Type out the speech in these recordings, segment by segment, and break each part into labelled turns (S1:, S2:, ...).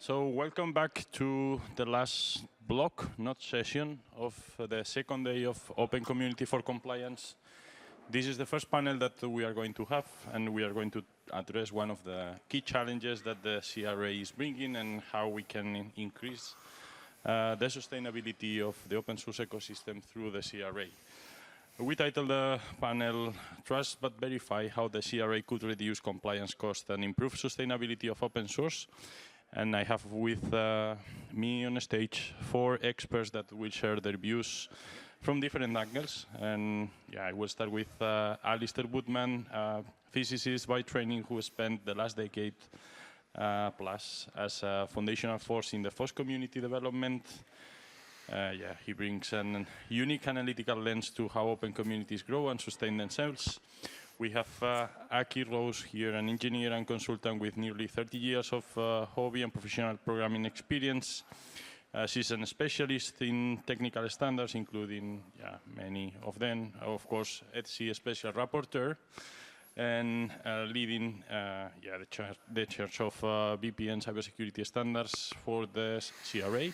S1: So welcome back to the last block, not session, of the second day of Open Community for Compliance. This is the first panel that we are going to have, and we are going to address one of the key challenges that the CRA is bringing and how we can increase the sustainability of the open source ecosystem through the CRA. We titled the panel, Trust but Verify, how the CRA could reduce compliance costs and improve sustainability of open source. And I have with me on stage 4 experts that will share their views from different angles. And yeah, I will start with Alistair Woodman, physicist by training who spent the last decade plus as a foundational force in the FOSS community development. He brings a unique analytical lens to how open communities grow and sustain themselves. We have Aki Rose here, an engineer and consultant with nearly 30 years of hobby and professional programming experience. She's a specialist in technical standards, including many of them. Of course, ETSI Special Rapporteur, and leading the Church of VPN Cybersecurity Standards for the CRA.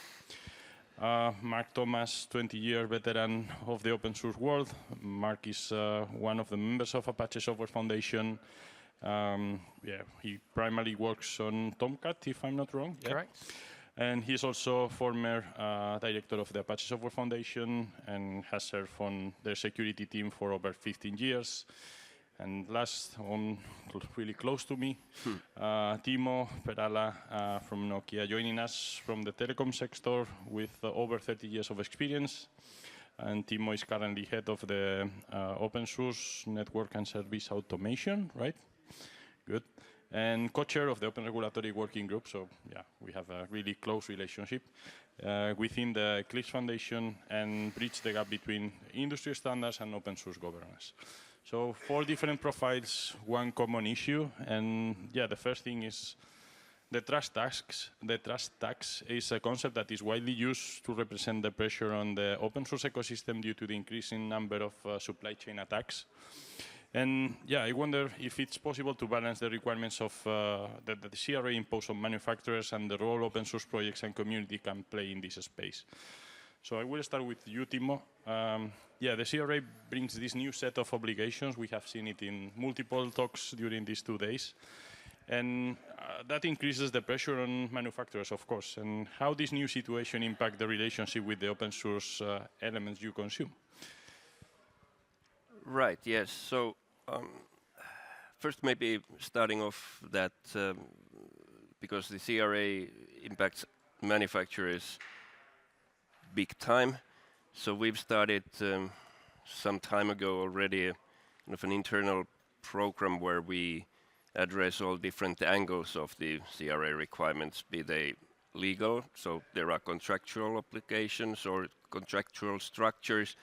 S1: Mark Thomas, 20-year veteran of the open source world. Mark is one of the members of Apache Software Foundation. He primarily works on Tomcat, if I'm not wrong.
S2: Correct.
S1: And he's also former director of the Apache Software Foundation and has served on their security team for over 15 years. And last, really close to me, Timo Perälä from Nokia, joining us from the telecom sector with over 30 years of experience. And Timo is currently head of the open source network and service automation, right? Good. And co-chair of the Open Regulatory Working Group. So yeah, we have a really close relationship within the Eclipse Foundation and bridge the gap between industry standards and open source governance. So 4 different profiles, 1 common issue, and the first thing is the trust tax. The trust tax is a concept that is widely used to represent the pressure on the open source ecosystem due to the increasing number of supply chain attacks. And I wonder if it's possible to balance the requirements of that the CRA impose on manufacturers and the role open source projects and community can play in this space. So I will start with you, Timo. The CRA brings this new set of obligations. We have seen it in multiple talks during these 2 days. And that increases the pressure on manufacturers, of course. And how this new situation impact the relationship with the open source elements you consume?
S2: Right, yes. So first maybe starting off that because the CRA impacts manufacturers big time. So we've started some time ago already an internal program where we address all different angles of the CRA requirements, be they legal, so there are contractual obligations or contractual structures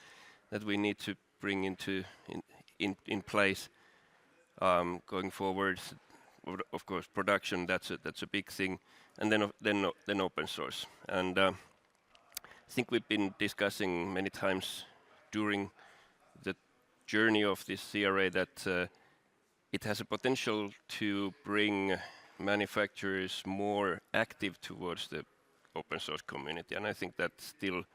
S2: that we need to bring in place going forward. Of course, production, that's a big thing, and then open source. And I think we've been discussing many times during the journey of this CRA that it has a potential to bring manufacturers more active towards the open source community. And I think that's still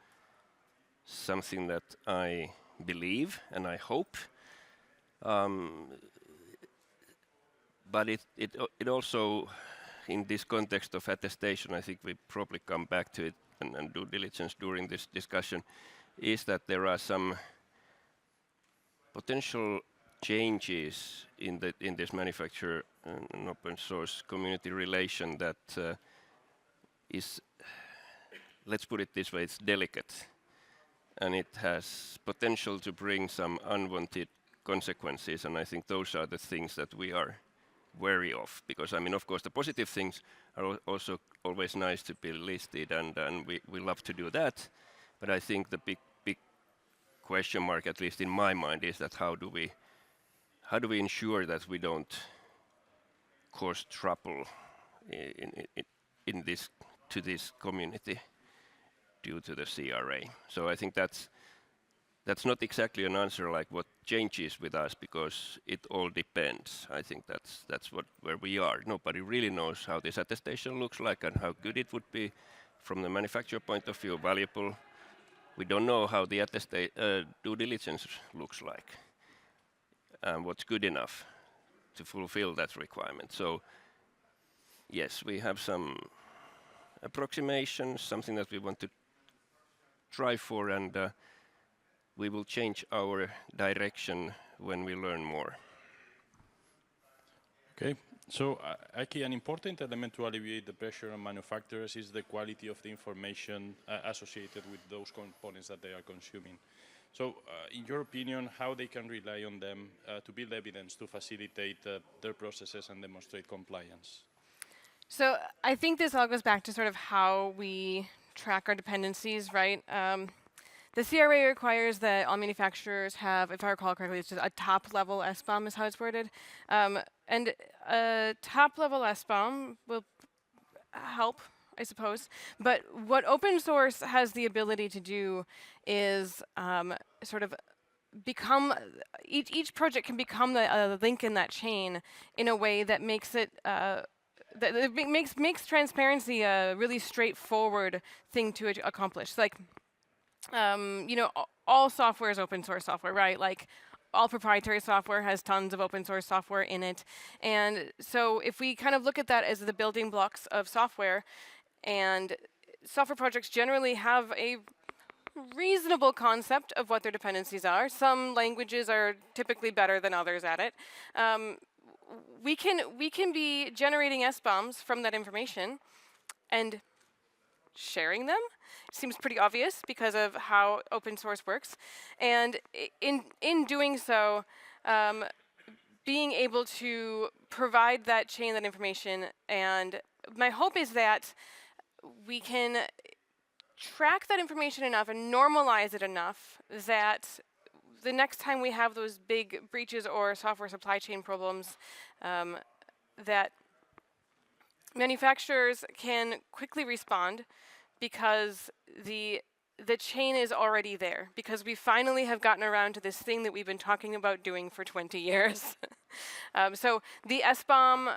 S2: something that I believe and I hope. But it also, in this context of attestation, I think we probably come back to it and do diligence during this discussion, is that there are some potential changes in this manufacturer and open source community relation that is, let's put it this way, it's delicate, and it has potential to bring some unwanted consequences, and I think those are the things that we are wary of, because I mean, of course, the positive things are also always nice to be listed, and we love to do that. But I think the big question mark, at least in my mind, is that how do we ensure that we don't cause trouble in this community due to the CRA? So I think that's that's not exactly an answer like what changes with us, because it all depends. I think that's where we are. Nobody really knows how this attestation looks like and how good it would be from the manufacturer point of view, valuable. We don't know how the due diligence looks like and what's good enough to fulfill that requirement. So yes, we have some approximations, something that we want to try for, and we will change our direction when we learn more.
S1: Okay, so Aki, an important element to alleviate the pressure on manufacturers is the quality of the information associated with those components that they are consuming. So in your opinion, how they can rely on them to build evidence to facilitate their processes and demonstrate compliance?
S3: So I think this all goes back to sort of how we track our dependencies, right? The CRA requires that all manufacturers have, if I recall correctly, it's just a top-level sbom is how it's worded. And a top-level sbom will help, I suppose. But what open source has the ability to do is sort of become, each project can become the link in that chain in a way that makes it, that it makes transparency a really straightforward thing to accomplish. Like, you know, all software is open source software, right? Like, all proprietary software has tons of open source software in it. And so if we kind of look at that as the building blocks of software, and software projects generally have a reasonable concept of what their dependencies are. Some languages are typically better than others at it. We can be generating sboms from that information and sharing them. It seems pretty obvious because of how open source works. And in doing so, being able to provide that chain, that information, and my hope is that we can track that information enough and normalize it enough that the next time we have those big breaches or software supply chain problems, that manufacturers can quickly respond because the chain is already there, because we finally have gotten around to this thing that we've been talking about doing for 20 years. So the sbom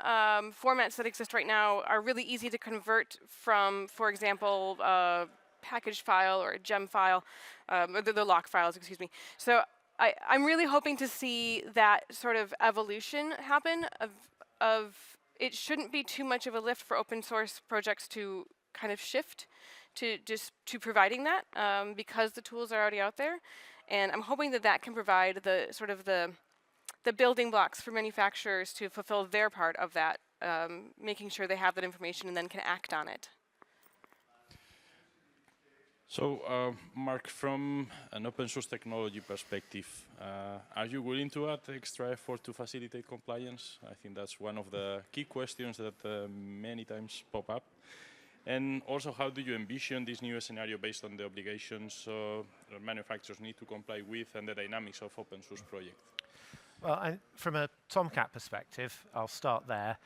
S3: formats that exist right now are really easy to convert from, for example, a package file or a gem file, or the lock files, excuse me. So I'm really hoping to see that sort of evolution happen of it shouldn't be too much of a lift for open source projects to kind of shift to providing that, because the tools are already out there. And I'm hoping that that can provide the sort of the building blocks for manufacturers to fulfill their part of that, making sure they have that information and then can act on it.
S1: So, Mark, from an open source technology perspective, are you willing to add extra effort to facilitate compliance? I think that's one of the key questions that many times pop up. And also, how do you envision this new scenario based on the obligations manufacturers need to comply with and the dynamics of open source projects?
S4: Well, from a Tomcat perspective, I'll start there.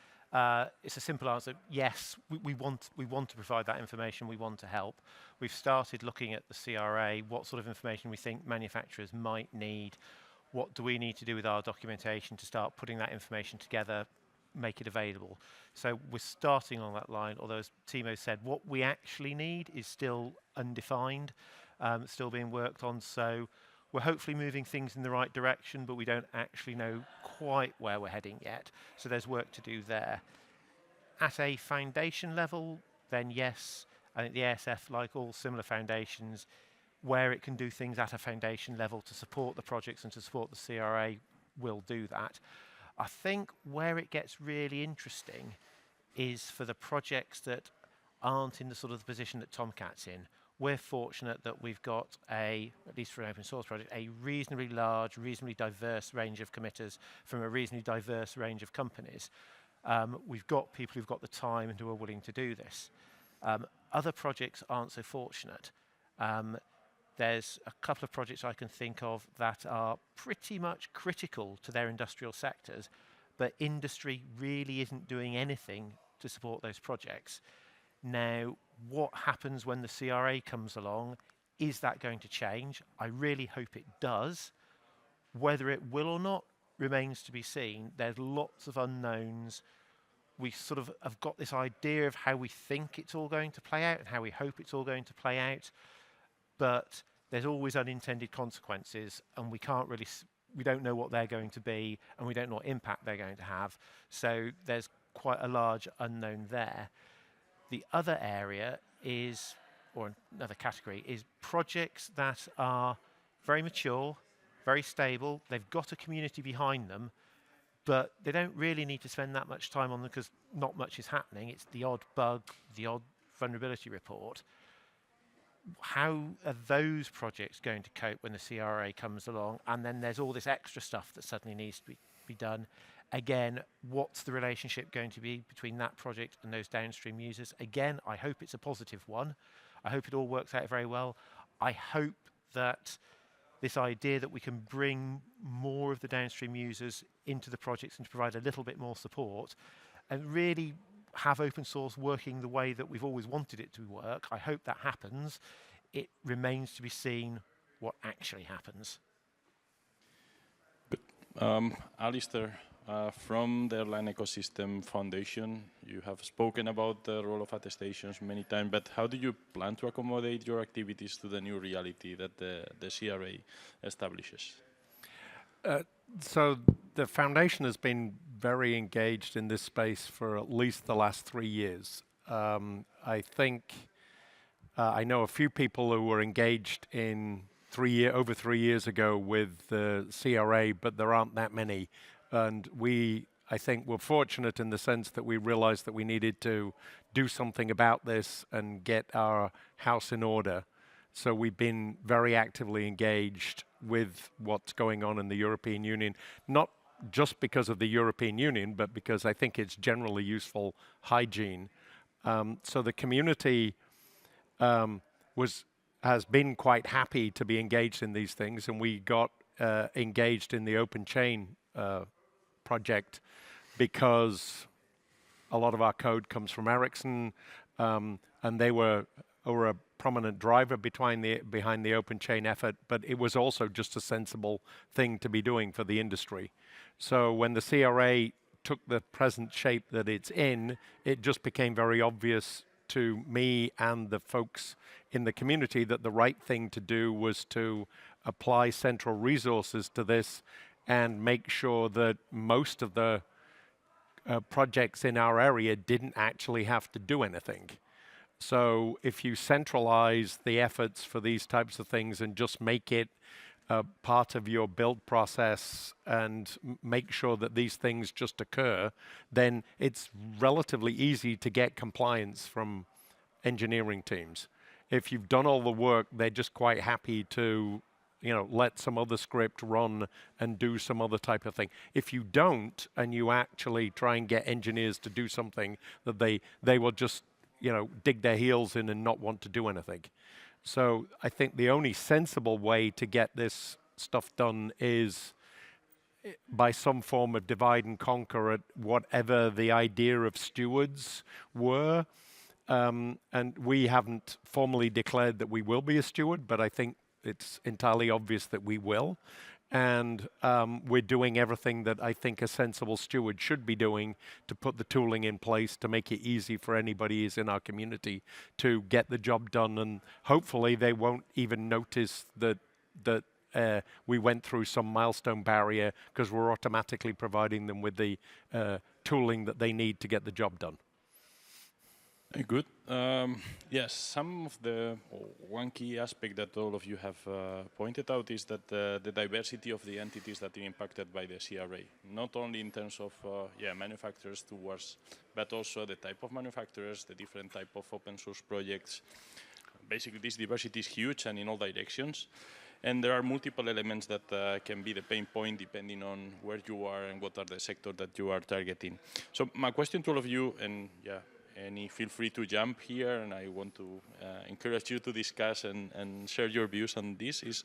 S4: It's a simple answer. Yes, we want to provide that information. We want to help. We've started looking at the CRA, what sort of information we think manufacturers might need. What do we need to do with our documentation to start putting that information together, make it available? So we're starting on that line, although as Timo said, what we actually need is still undefined, still being worked on. So we're hopefully moving things in the right direction, but we don't actually know quite where we're heading yet. So there's work to do there. At a foundation level, then yes, I think the ASF, like all similar foundations, where it can do things at a foundation level to support the projects and to support the CRA, will do that. I think where it gets really interesting is for the projects that aren't in the sort of the position that Tomcat's in. We're fortunate that we've got at least for an open source project, a reasonably large, reasonably diverse range of committers from a reasonably diverse range of companies. We've got people who've got the time and who are willing to do this. Other projects aren't so fortunate. There's a couple of projects I can think of that are pretty much critical to their industrial sectors, but industry really isn't doing anything to support those projects. Now, what happens when the CRA comes along is that going to change? I really hope it does. Whether it will or not remains to be seen. There's lots of unknowns. We sort of have got this idea of how we think it's all going to play out and how we hope it's all going to play out, but there's always unintended consequences, and we can't really, we don't know what they're going to be, and we don't know what impact they're going to have. So there's quite a large unknown there. The other area is, or another category, is projects that are very mature, very stable, they've got a community behind them, but they don't really need to spend that much time on them because not much is happening. It's the odd bug, the odd vulnerability report. How are those projects going to cope when the CRA comes along? And then there's all this extra stuff that suddenly needs to be done. Again, what's the relationship going to be between that project and those downstream users? Again, I hope it's a positive one. I hope it all works out very well. I hope that this idea that we can bring more of the downstream users into the projects and to provide a little bit more support and really have open source working the way that we've always wanted it to work. I hope that happens. It remains to be seen what actually happens.
S1: Good. Alistair, from the Erlang Ecosystem Foundation, you have spoken about the role of attestations many times, but how do you plan to accommodate your activities to the new reality that the CRA establishes?
S5: So the foundation has been very engaged in this space for at least the last 3 years. I think I know a few people who were engaged in over 3 years ago with the CRA, but there aren't that many. And I think we're fortunate in the sense that we realized that we needed to do something about this and get our house in order. So we've been very actively engaged with what's going on in the European Union, not just because of the European Union, but because I think it's generally useful hygiene. So the community has been quite happy to be engaged in these things, and we got engaged in the open chain project because a lot of our code comes from Ericsson, and they were a prominent driver behind the open chain effort, but it was also just a sensible thing to be doing for the industry. So when the CRA took the present shape that it's in, it just became very obvious to me and the folks in the community that the right thing to do was to apply central resources to this and make sure that most of the projects in our area didn't actually have to do anything. So if you centralize the efforts for these types of things and just make it part of your build process and make sure that these things just occur, then it's relatively easy to get compliance from engineering teams. If you've done all the work, they're just quite happy to let some other script run and do some other type of thing. If you don't, and you actually try and get engineers to do something, that they will just dig their heels in and not want to do anything. So I think the only sensible way to get this stuff done is by some form of divide and conquer at whatever the idea of stewards were. And we haven't formally declared that we will be a steward, but I think it's entirely obvious that we will. And we're doing everything that I think a sensible steward should be doing to put the tooling in place to make it easy for anybody who's in our community to get the job done. And hopefully they won't even notice that we went through some milestone barrier because we're automatically providing them with the tooling that they need to get the job done.
S1: Good. Yes, some of one key aspect that all of you have pointed out is that the diversity of the entities that are impacted by the CRA, not only in terms of manufacturers but also the type of manufacturers, the different type of open source projects. Basically, this diversity is huge and in all directions. And there are multiple elements that can be the pain point depending on where you are and what are the sector that you are targeting. So my question to all of you, and feel free to jump here, and I want to encourage you to discuss and share your views on this, is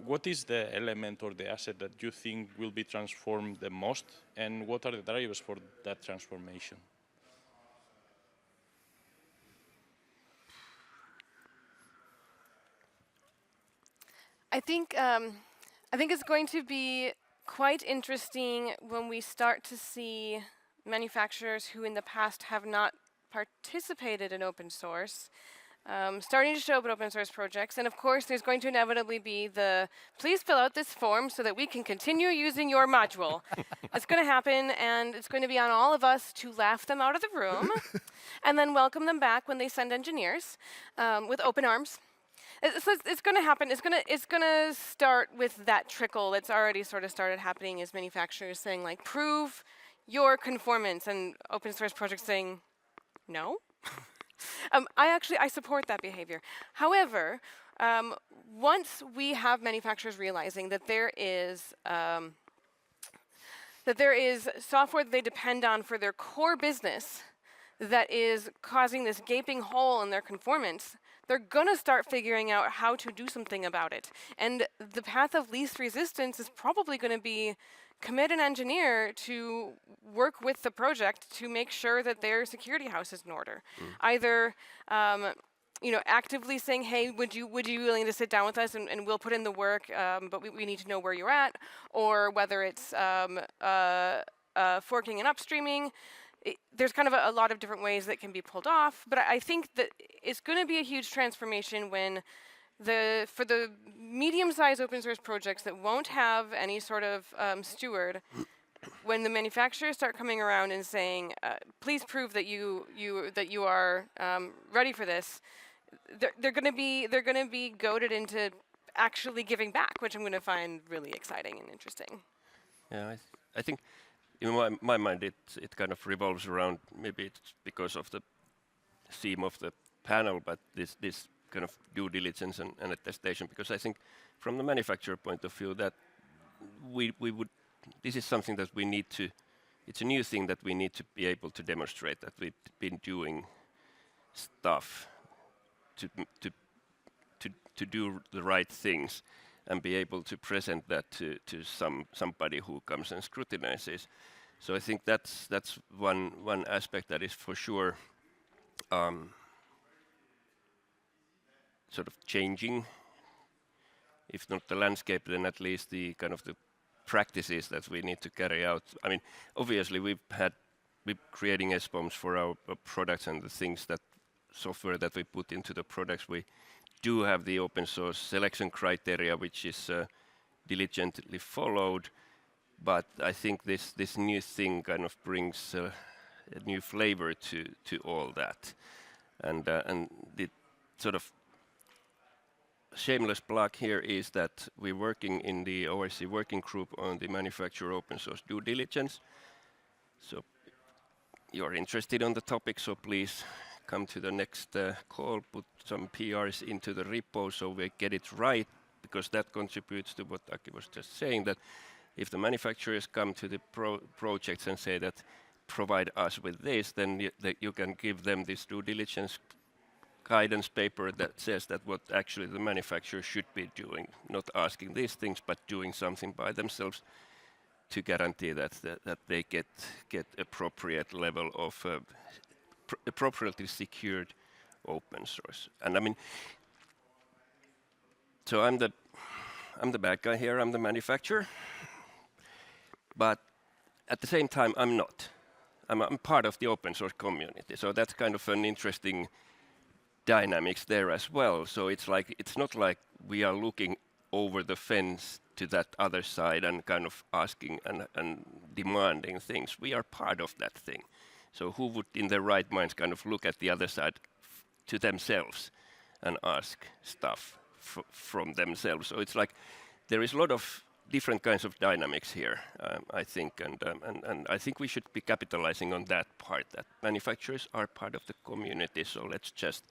S1: what is the element or the asset that you think will be transformed the most, and what are the drivers for that transformation?
S3: I think it's going to be quite interesting when we start to see manufacturers who in the past have not participated in open source starting to show up in open source projects. And of course, there's going to inevitably be the, please fill out this form so that we can continue using your module. It's going to happen, and it's going to be on all of us to laugh them out of the room and then welcome them back when they send engineers with open arms. So it's going to happen. It's going to start with that trickle that's already sort of started happening as manufacturers saying, like, prove your conformance, and open source projects saying, no. I support that behavior. However, once we have manufacturers realizing that there is software that they depend on for their core business that is causing this gaping hole in their conformance, they're going to start figuring out how to do something about it. And the path of least resistance is probably going to be commit an engineer to work with the project to make sure that their security house is in order. Either actively saying, hey, would you be willing to sit down with us and we'll put in the work, but we need to know where you're at, or whether it's forking and upstreaming. There's kind of a lot of different ways that can be pulled off, but I think that it's going to be a huge transformation when for the medium-sized open source projects that won't have any sort of steward, when the manufacturers start coming around and saying, please prove that you are ready for this, they're going to be goaded into actually giving back, which I'm going to find really exciting and interesting.
S2: Yeah, I think in my mind it kind of revolves around, maybe it's because of the theme of the panel, but this kind of due diligence and attestation, because I think from the manufacturer point of view that this is something that we need to, it's a new thing that we need to be able to demonstrate that we've been doing stuff to do the right things and be able to present that to somebody who comes and scrutinizes. So I think that's one aspect that is for sure sort of changing, if not the landscape, then at least the kind of the practices that we need to carry out. I mean, obviously we're creating sboms for our products and the things that software that we put into the products. We do have the open source selection criteria, which is diligently followed, but I think this new thing kind of brings a new flavor to all that, and the sort of shameless plug here is that we're working in the ORC working group on the manufacturer open source due diligence. So you're interested on the topic, so please come to the next call, put some PRs into the repo so we get it right, because that contributes to what Aki was just saying, that if the manufacturers come to the projects and say that provide us with this, then you can give them this due diligence guidance paper that says that what actually the manufacturer should be doing, not asking these things, but doing something by themselves to guarantee that they get appropriate level of appropriately secured open source. And I mean, so I'm the bad guy here. I'm the manufacturer, but at the same time, I'm not. I'm part of the open source community, so that's kind of an interesting dynamics there as well. So it's not like we are looking over the fence to that other side and kind of asking and demanding things. We are part of that thing. So who would in their right minds kind of look at the other side to themselves and ask stuff from themselves? So it's like there is a lot of different kinds of dynamics here, I think, and I think we should be capitalizing on that part, that manufacturers are part of the community, so let's just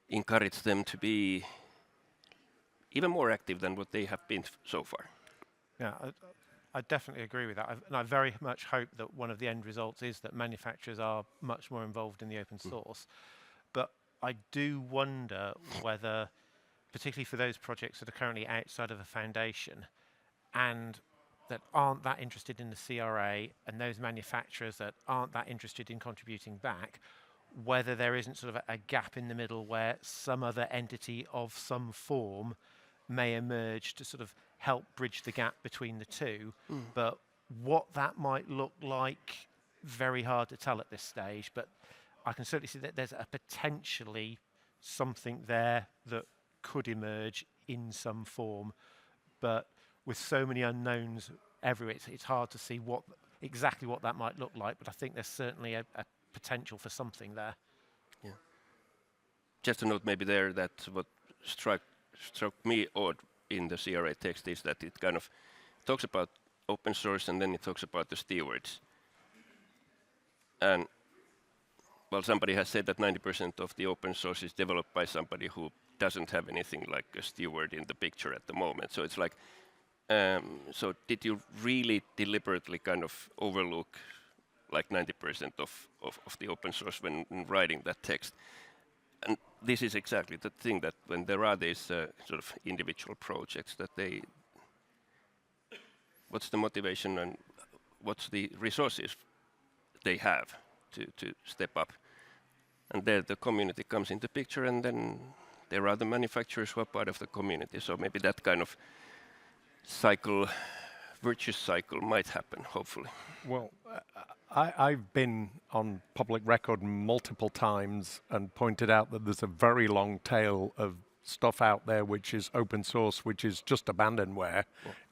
S2: encourage them to be even more active than what they have been so far.
S4: Yeah, I definitely agree with that. And I very much hope that one of the end results is that manufacturers are much more involved in the open source. But I do wonder whether, particularly for those projects that are currently outside of a foundation and that aren't that interested in the CRA, and those manufacturers that aren't that interested in contributing back, whether there isn't sort of a gap in the middle where some other entity of some form may emerge to sort of help bridge the gap between the two. But what that might look like, very hard to tell at this stage. But I can certainly see that there's a potentially something there that could emerge in some form. But with so many unknowns everywhere, it's hard to see exactly what that might look like. But I think there's certainly a potential for something there.
S2: Yeah. Just a note maybe there that what struck me odd in the CRA text is that it kind of talks about open source and then it talks about the stewards. And well, somebody has said that 90% of the open source is developed by somebody who doesn't have anything like a steward in the picture at the moment. So it's like, so did you really deliberately kind of overlook like 90% of the open source when writing that text? And this is exactly the thing, that when there are these sort of individual projects, that what's the motivation and what's the resources they have to step up? And there the community comes into picture, and then there are the manufacturers who are part of the community. So maybe that kind of cycle, virtuous cycle, might happen, hopefully.
S5: Well, I've been on public record multiple times and pointed out that there's a very long tail of stuff out there which is open source, which is just abandonware,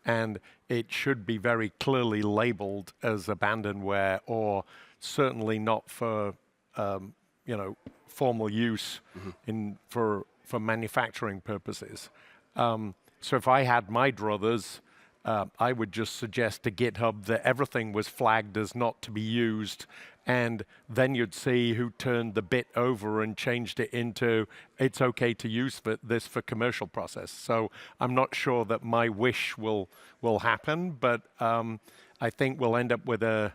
S5: and it should be very clearly labeled as abandonware, or certainly not for formal use for manufacturing purposes. So if I had my druthers, I would just suggest to GitHub that everything was flagged as not to be used, and then you'd see who turned the bit over and changed it into it's okay to use this for commercial process. So I'm not sure that my wish will happen, but I think we'll end up with a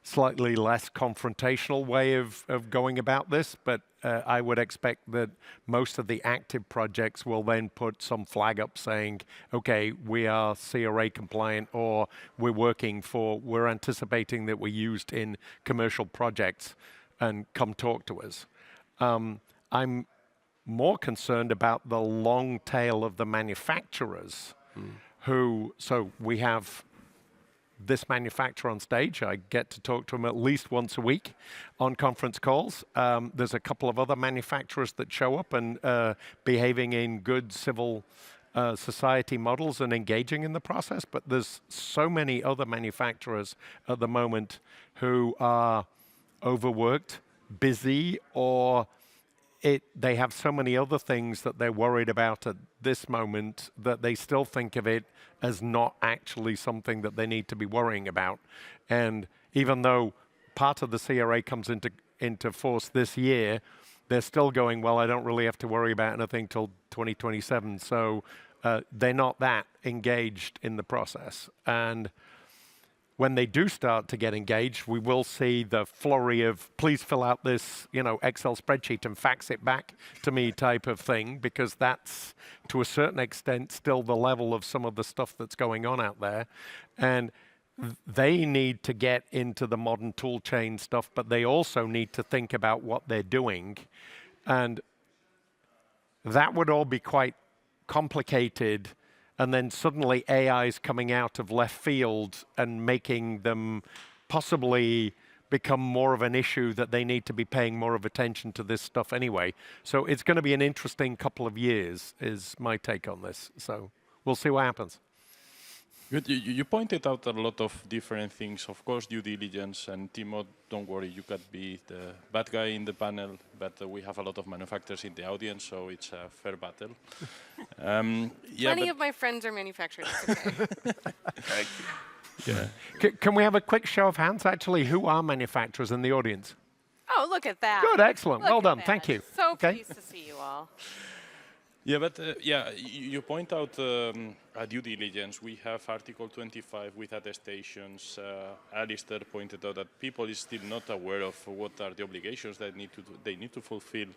S5: slightly less confrontational way of going about this, but I would expect that most of the active projects will then put some flag up saying, okay, we are CRA compliant, or we're anticipating that we're used in commercial projects, and come talk to us. I'm more concerned about the long tail of the manufacturers so we have this manufacturer on stage. I get to talk to them at least once a week on conference calls. There's a couple of other manufacturers that show up and behaving in good civil society models and engaging in the process, but there's so many other manufacturers at the moment who are overworked, busy, or they have so many other things that they're worried about at this moment that they still think of it as not actually something that they need to be worrying about. And even though part of the CRA comes into force this year, they're still going, well, I don't really have to worry about anything till 2027. So they're not that engaged in the process. And when they do start to get engaged, we will see the flurry of, please fill out this, Excel spreadsheet and fax it back to me type of thing, because that's, to a certain extent, still the level of some of the stuff that's going on out there. And they need to get into the modern tool chain stuff, but they also need to think about what they're doing. And that would all be quite complicated. And then suddenly AI is coming out of left field and making them possibly become more of an issue that they need to be paying more of attention to this stuff anyway. So it's going to be an interesting couple of years, is my take on this. So we'll see what happens.
S1: Good. You pointed out a lot of different things. Of course, due diligence, and Timo, don't worry, you could be the bad guy in the panel, but we have a lot of manufacturers in the audience, so it's a fair battle.
S3: Plenty of my friends are manufacturers. Okay.
S2: Thank you.
S1: Yeah.
S5: Can we have a quick show of hands, actually? Who are manufacturers in the audience?
S3: Oh, look at that.
S5: Good, excellent.
S3: Look
S5: well
S3: at
S5: done.
S3: that.
S5: Thank you.
S3: So
S5: Okay.
S3: pleased to see you all.
S1: Yeah, but you point out due diligence. We have Article 25 with attestations. Alistair pointed out that people is still not aware of what are the obligations that they need to fulfill.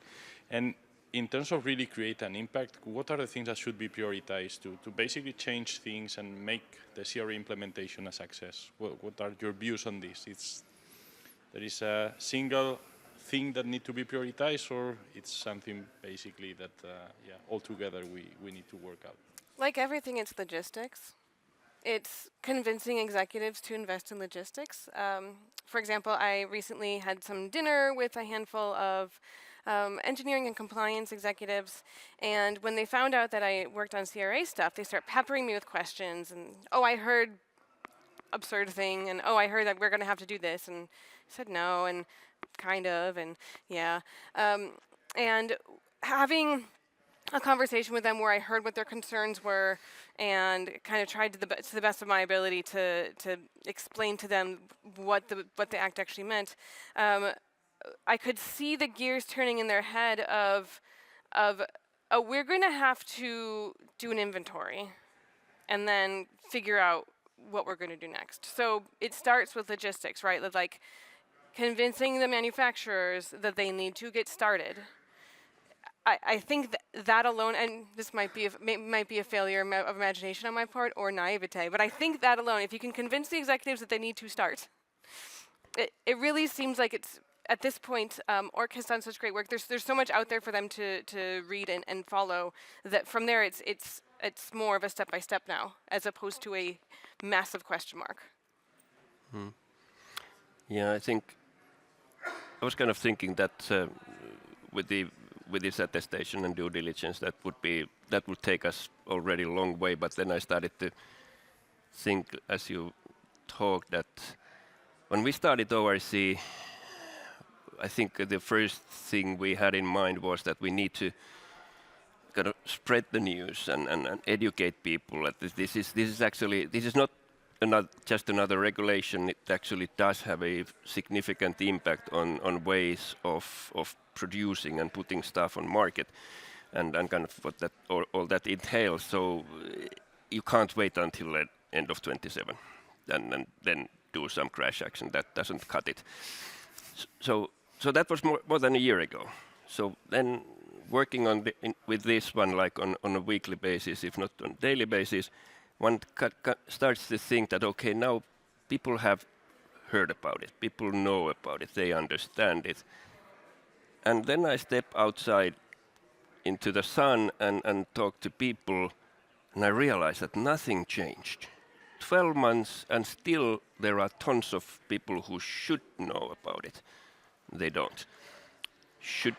S1: And in terms of really create an impact, what are the things that should be prioritized to basically change things and make the CRA implementation a success? What are your views on this? There is a single things that need to be prioritized, or it's something basically that, yeah, altogether we need to work out?
S3: Like everything, it's logistics. It's convincing executives to invest in logistics. For example, I recently had some dinner with a handful of engineering and compliance executives, and when they found out that I worked on CRA stuff, they start peppering me with questions, and, oh, I heard absurd thing, and, oh, I heard that we're going to have to do this, and I said no, and kind of, and yeah. And having a conversation with them where I heard what their concerns were and kind of tried to the best of my ability to explain to them what the act actually meant, I could see the gears turning in their head of we're going to have to do an inventory and then figure out what we're going to do next. So it starts with logistics, right? Like convincing the manufacturers that they need to get started. I think that alone, and this might be a failure of imagination on my part or naivete, but I think that alone, if you can convince the executives that they need to start, it really seems like it's, at this point, Orc has done such great work. There's so much out there for them to read and follow that from there it's more of a step-by-step now, as opposed to a massive question mark.
S2: Yeah, I think I was kind of thinking that with this attestation and due diligence, that would take us already a long way. But then I started to think, as you talked, that when we started ORC, I think the first thing we had in mind was that we need to kind of spread the news and educate people that this is not just another regulation. It actually does have a significant impact on ways of producing and putting stuff on market, and kind of what that all that entails. So you can't wait until the end of 27 and then do some crash action. That doesn't cut it. So that was more than a year ago. So then working on with this one, like on a weekly basis, if not on a daily basis, one starts to think that, okay, now people have heard about it, people know about it, they understand it. And then I step outside into the sun and talk to people, and I realize that nothing changed. 12 months, and still there are tons of people who should know about it. They don't. Should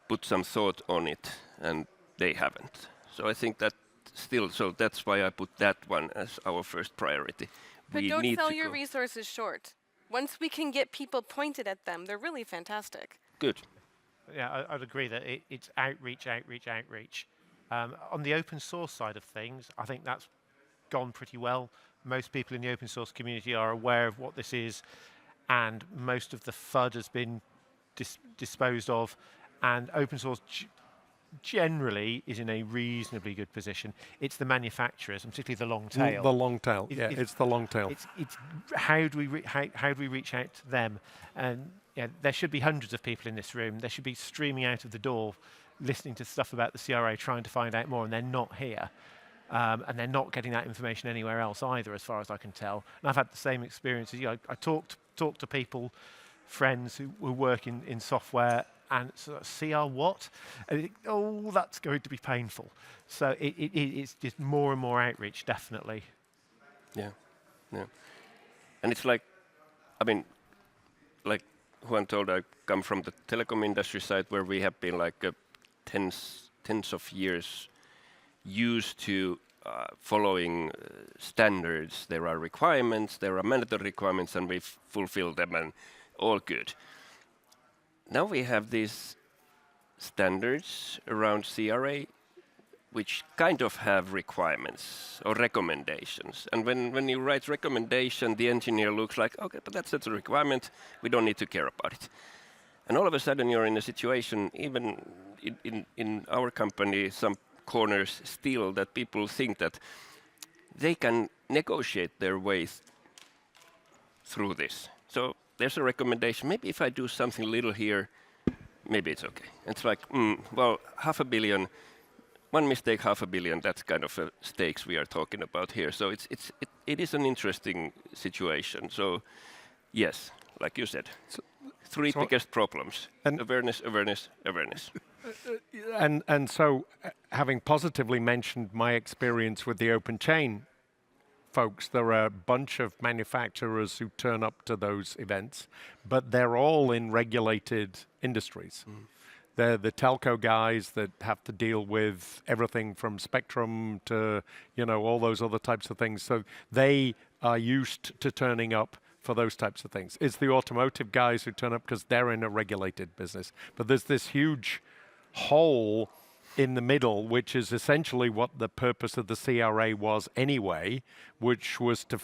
S2: put some thought on it, and they haven't. So I think that still, so that's why I put that one as our first priority.
S3: But don't sell your resources short. Once we can get people pointed at them, they're really fantastic.
S2: Good.
S4: Yeah, I'd agree that it's outreach. On the open source side of things, I think that's gone pretty well. Most people in the open source community are aware of what this is, and most of the FUD has been disposed of, and open source generally is in a reasonably good position. It's the manufacturers, and particularly the long tail.
S5: The long tail, it's the long tail.
S4: It's how do we reach out to them? And yeah, there should be hundreds of people in this room. They should be streaming out of the door, listening to stuff about the CRA, trying to find out more, and they're not here. And they're not getting that information anywhere else either, as far as I can tell. And I've had the same experience as you. I talked to people, friends who work in software, and so CR what? And that's going to be painful. So it's just more and more outreach, definitely.
S2: Yeah. And it's like, I mean, like Juan told, I come from the telecom industry side, where we have been like tens of years used to following standards. There are requirements, there are mandatory requirements, and we fulfill them, and all good. Now we have these standards around CRA, which kind of have requirements or recommendations. And when you write recommendation, the engineer looks like, okay, but that's a requirement, we don't need to care about it. And all of a sudden you're in a situation, even in our company, some corners still, that people think that they can negotiate their way through this. So there's a recommendation, maybe if I do something little here, maybe it's okay. It's like, well, 500 million, one mistake, 500 million, that's kind of stakes we are talking about here. So it is an interesting situation. So yes, like you said. three biggest problems: awareness, awareness, awareness.
S5: And so, having positively mentioned my experience with the open chain folks, there are a bunch of manufacturers who turn up to those events, but they're all in regulated industries. They're the telco guys that have to deal with everything from spectrum to, all those other types of things. So they are used to turning up for those types of things. It's the automotive guys who turn up because they're in a regulated business. But there's this huge hole in the middle, which is essentially what the purpose of the CRA was anyway, which was to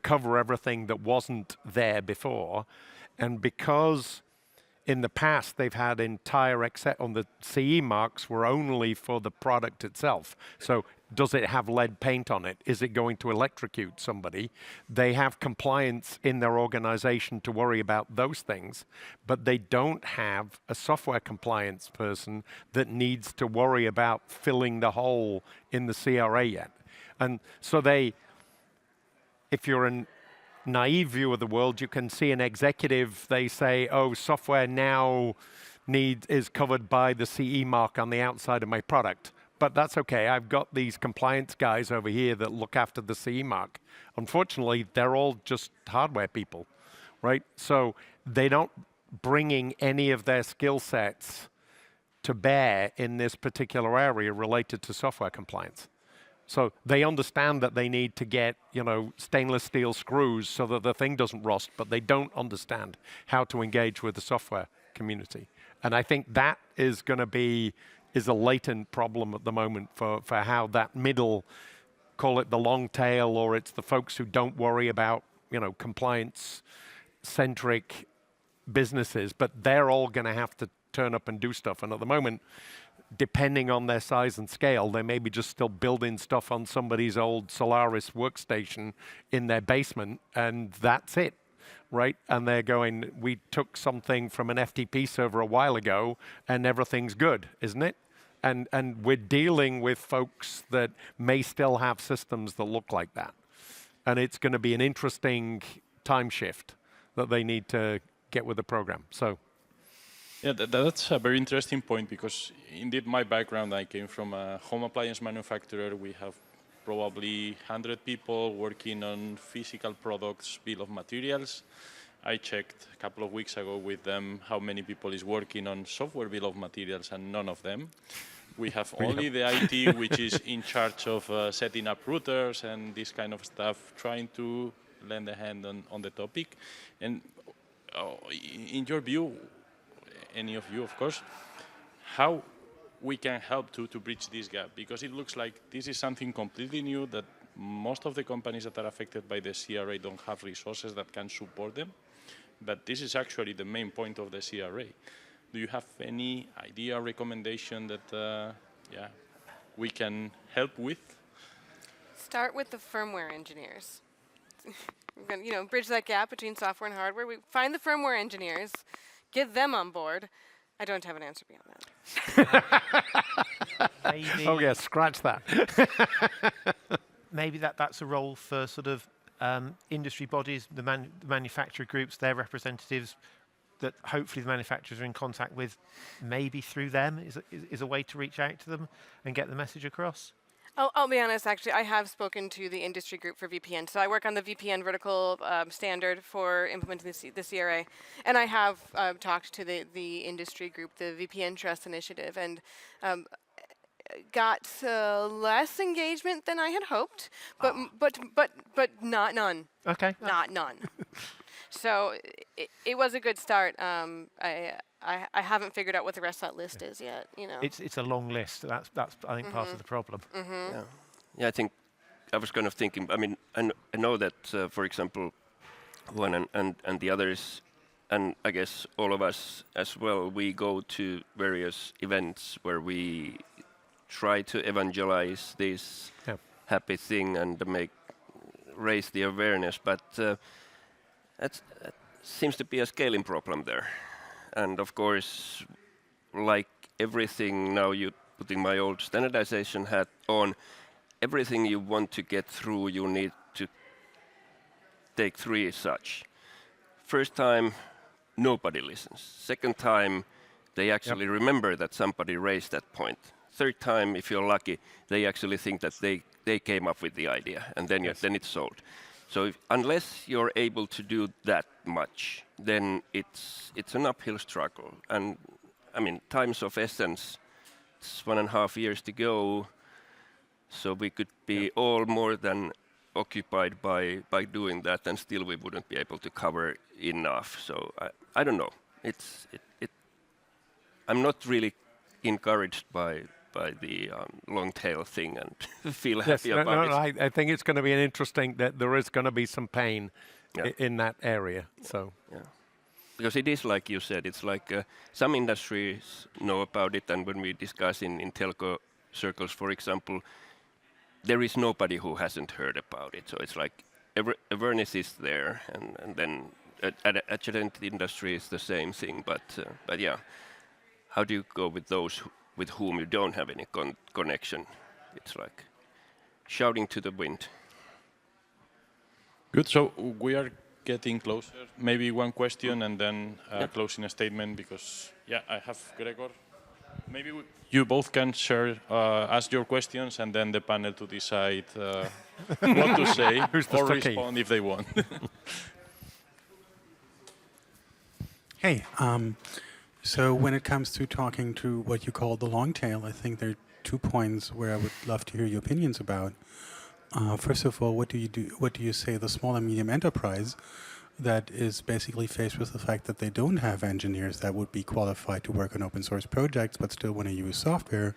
S5: cover everything that wasn't there before. And because in the past they've had entire except on the CE marks were only for the product itself. So does it have lead paint on it? Is it going to electrocute somebody? They have compliance in their organization to worry about those things, but they don't have a software compliance person that needs to worry about filling the hole in the CRA yet. And so if you're a naive view of the world, you can see an executive, they say, oh, software now is covered by the CE mark on the outside of my product. But that's okay. I've got these compliance guys over here that look after the CE mark. Unfortunately, they're all just hardware people, right? So they don't bringing any of their skill sets to bear in this particular area related to software compliance. So they understand that they need to get, stainless steel screws so that the thing doesn't rust, but they don't understand how to engage with the software community. And I think that is going to be a latent problem at the moment for how that middle, call it the long tail, or it's the folks who don't worry about, compliance-centric businesses, but they're all going to have to turn up and do stuff. And at the moment, depending on their size and scale, they may be just still building stuff on somebody's old Solaris workstation in their basement, and that's it. Right? And they're going, we took something from an FTP server a while ago and everything's good, isn't it? And we're dealing with folks that may still have systems that look like that. And it's going to be an interesting time shift that they need to get with the program. So,
S1: yeah, that's a very interesting point because indeed my background, I came from a home appliance manufacturer. We have probably 100 people working on physical products, bill of materials. I checked a couple of weeks ago with them how many people is working on software bill of materials, and none of them. We have only the IT, which is in charge of setting up routers and this kind of stuff, trying to lend a hand on the topic. And in your view, any of you, of course, how we can help to bridge this gap, because it looks like this is something completely new that most of the companies that are affected by the CRA don't have resources that can support them. But this is actually the main point of the CRA. Do you have any idea or recommendation that we can help with?
S3: Start with the firmware engineers. We're going to, bridge that gap between software and hardware. We find the firmware engineers, get them on board. I don't have an answer beyond that.
S4: Maybe,
S5: oh yeah, scratch that.
S4: maybe that's a role for sort of industry bodies, the manufacturer groups, their representatives, that hopefully the manufacturers are in contact with, maybe through them is a way to reach out to them and get the message across.
S3: I'll be honest, actually, I have spoken to the industry group for VPN. So I work on the VPN vertical standard for implementing the CRA. And I have talked to the industry group, the VPN Trust Initiative, and got less engagement than I had hoped, but not none.
S4: Okay.
S3: Not none. So it was a good start. I haven't figured out what the rest of that list is yet.
S4: It's a long list. That's I think part of the problem.
S2: Yeah, I think I was kind of thinking. I mean, I know that for example, Juan and the others, and I guess all of us as well, we go to various events where we try to evangelize this happy thing and raise the awareness, but that seems to be a scaling problem there. And of course, like everything, now you putting my old standardization hat on, everything you want to get through, you need to take 3 such. First time, nobody listens. Second time, they actually remember that somebody raised that point. Third time, if you're lucky, they actually think that they came up with the idea, and then then it's sold. So unless you're able to do that much, then it's an uphill struggle. And I mean, times of essence, it's 1.5 years to go, so we could be all more than occupied by doing that, and still we wouldn't be able to cover enough. So I don't know. I'm not really encouraged by the long tail thing and feel happy about it.
S5: I think it's going to be an interesting, that there is going to be some pain in that area. So
S2: because it is like you said, it's like some industries know about it, and when we discuss in telco circles, for example, there is nobody who hasn't heard about it. So it's like awareness is there, and then adjacent industry is the same thing. But yeah, how do you go with those with whom you don't have any connection? It's like shouting to the wind.
S1: Good. So we are getting closer. Maybe one question and then closing a statement, because I have Gregor. Maybe you both can share, ask your questions, and then the panel to decide what to say or respond if they want.
S6: Hey, so when it comes to talking to what you call the long tail, I think there are 2 points where I would love to hear your opinions about. First of all, what do you say the small and medium enterprise that is basically faced with the fact that they don't have engineers that would be qualified to work on open source projects but still want to use software?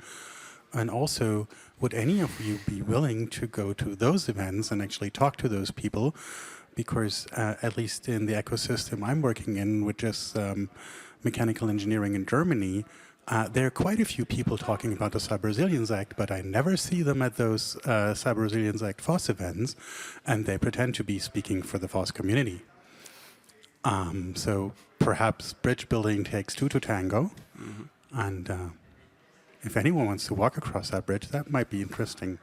S6: And also, would any of you be willing to go to those events and actually talk to those people? Because at least in the ecosystem I'm working in, which is mechanical engineering in Germany, there are quite a few people talking about the Cyber Resilience Act, but I never see them at those Cyber Resilience Act FOSS events, and they pretend to be speaking for the FOSS community. So perhaps bridge building takes 2 to tango, and if anyone wants to walk across that bridge, that might be interesting.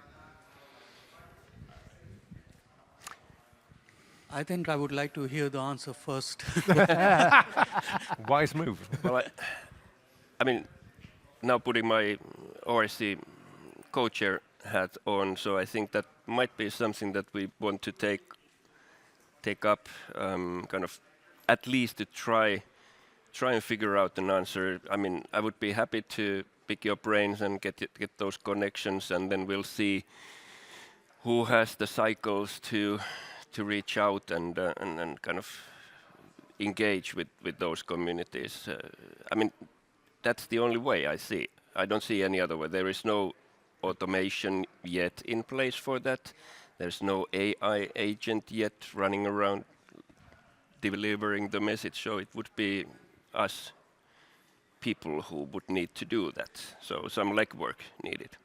S7: I think I would like to hear the answer first.
S5: wise move.
S2: Well, I mean, now putting my ORC co-chair hat on, so I think that might be something that we want to take up, kind of at least to try and figure out an answer. I mean, I would be happy to pick your brains and get those connections, and then we'll see who has the cycles to reach out and kind of engage with those communities. I mean, that's the only way I see. I don't see any other way. There is no automation yet in place for that. There's no AI agent yet running around delivering the message. So it would be us people who would need to do that. So some legwork needed.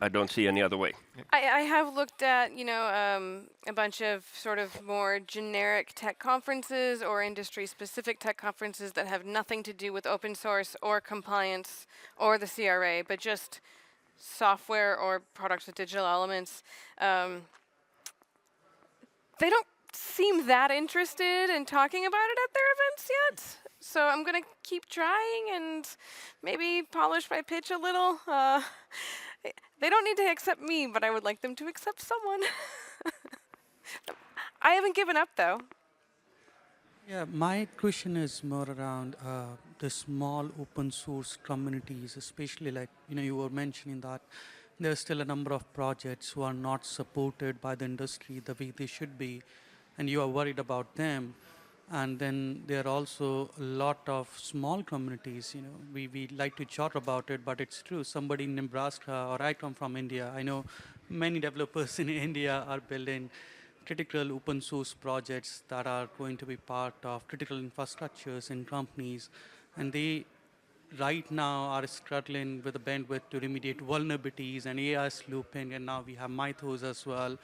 S2: I don't see any other way.
S3: I have looked at, a bunch of sort of more generic tech conferences or industry-specific tech conferences that have nothing to do with open source or compliance or the CRA, but just software or products with digital elements. They don't seem that interested in talking about it at their events yet. So I'm going to keep trying and maybe polish my pitch a little. They don't need to accept me, but I would like them to accept someone. I haven't given up, though.
S7: Yeah, my question is more around the small open source communities, especially like, you were mentioning that there's still a number of projects who are not supported by the industry the way they should be, and you are worried about them. And then there are also a lot of small communities, we like to chat about it, but it's true. Somebody in Nebraska, or I come from India, I know many developers in India are building critical open source projects that are going to be part of critical infrastructures in companies. And they right now are struggling with the bandwidth to remediate vulnerabilities and AI sleuthing, and now we have Mythos as well,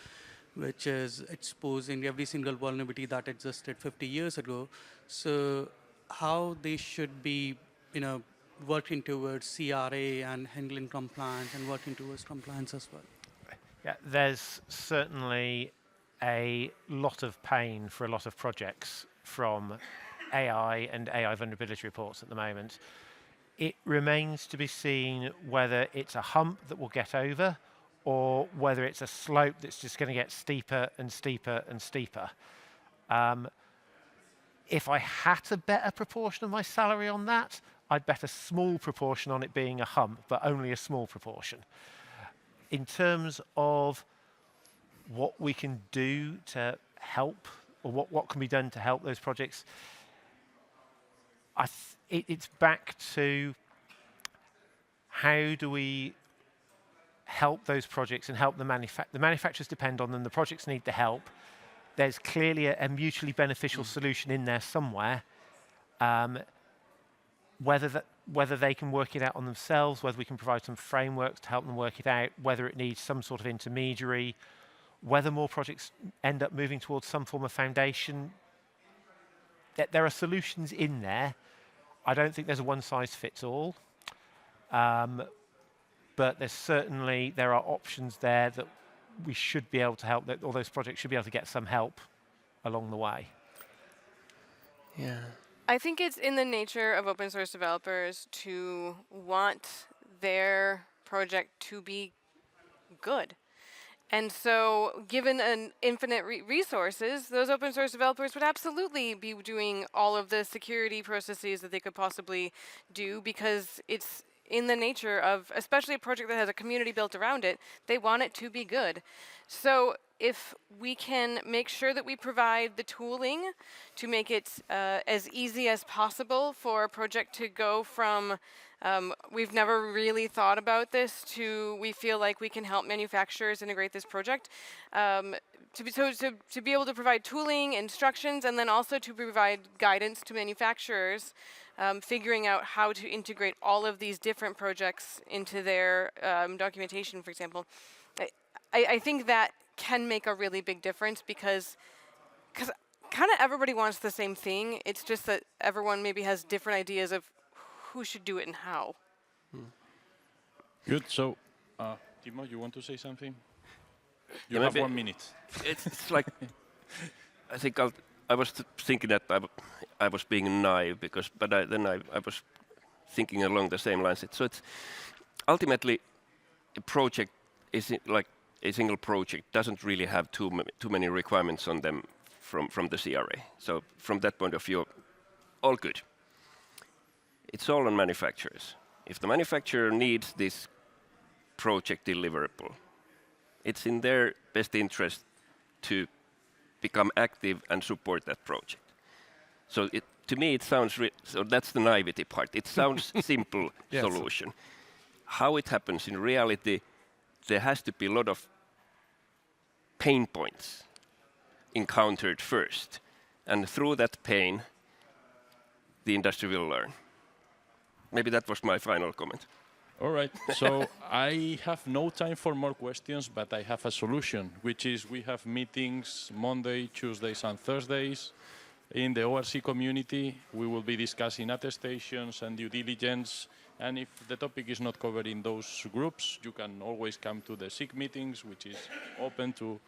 S7: which is exposing every single vulnerability that existed 50 years ago. So how they should be, working towards CRA and handling compliance and working towards compliance as well.
S4: Yeah, there's certainly a lot of pain for a lot of projects from AI and AI vulnerability reports at the moment. It remains to be seen whether it's a hump that we'll get over or whether it's a slope that's just going to get steeper and steeper and steeper. If I had to bet a proportion of my salary on that, I'd bet a small proportion on it being a hump, but only a small proportion. In terms of what we can do to help, or what can be done to help those projects, it's back to how do we help those projects and help the manufacturers depend on them, the projects need the help. There's clearly a mutually beneficial solution in there somewhere. Whether they can work it out on themselves, whether we can provide some frameworks to help them work it out, whether it needs some sort of intermediary, whether more projects end up moving towards some form of foundation. There are solutions in there. I don't think there's a one-size-fits-all. But there are options there that we should be able to help, that all those projects should be able to get some help along the way.
S2: Yeah.
S3: I think it's in the nature of open source developers to want their project to be good. And so given an infinite resources, those open source developers would absolutely be doing all of the security processes that they could possibly do, because it's in the nature of, especially a project that has a community built around it, they want it to be good. So if we can make sure that we provide the tooling to make it as easy as possible for a project to go from we've never really thought about this to we feel like we can help manufacturers integrate this project, to be able to provide tooling, instructions, and then also to provide guidance to manufacturers, figuring out how to integrate all of these different projects into their documentation, for example. I think that can make a really big difference, because kind of everybody wants the same thing. It's just that everyone maybe has different ideas of who should do it and how.
S1: Good. So, Timo, you want to say something? You
S2: Yeah,
S1: have 1 minute.
S2: It's like, I think I was thinking that I was being naive, but then I was thinking along the same lines. So it's ultimately a project is like a single project doesn't really have too many requirements on them from the CRA. So from that point of view, all good. It's all on manufacturers. If the manufacturer needs this project deliverable, it's in their best interest to become active and support that project. So to me, it sounds, so that's the naivety part. It sounds simple solution. How it happens in reality, there has to be a lot of pain points encountered first. And through that pain, the industry will learn. Maybe that was my final comment.
S1: All right. So I have no time for more questions, but I have a solution, which is we have meetings Monday, Tuesdays, and Thursdays in the ORC community. We will be discussing attestations and due diligence. And if the topic is not covered in those groups, you can always come to the SIG meetings, which is open to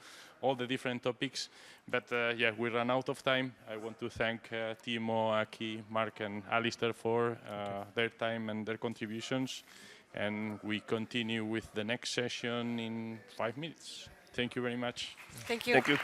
S1: all the different topics. But yeah, we ran out of time. I want to thank Timo, Aki, Mark, and Alistair for their time and their contributions. And we continue with the next session in 5 minutes. Thank you very much.
S3: Thank you.
S2: Thank you.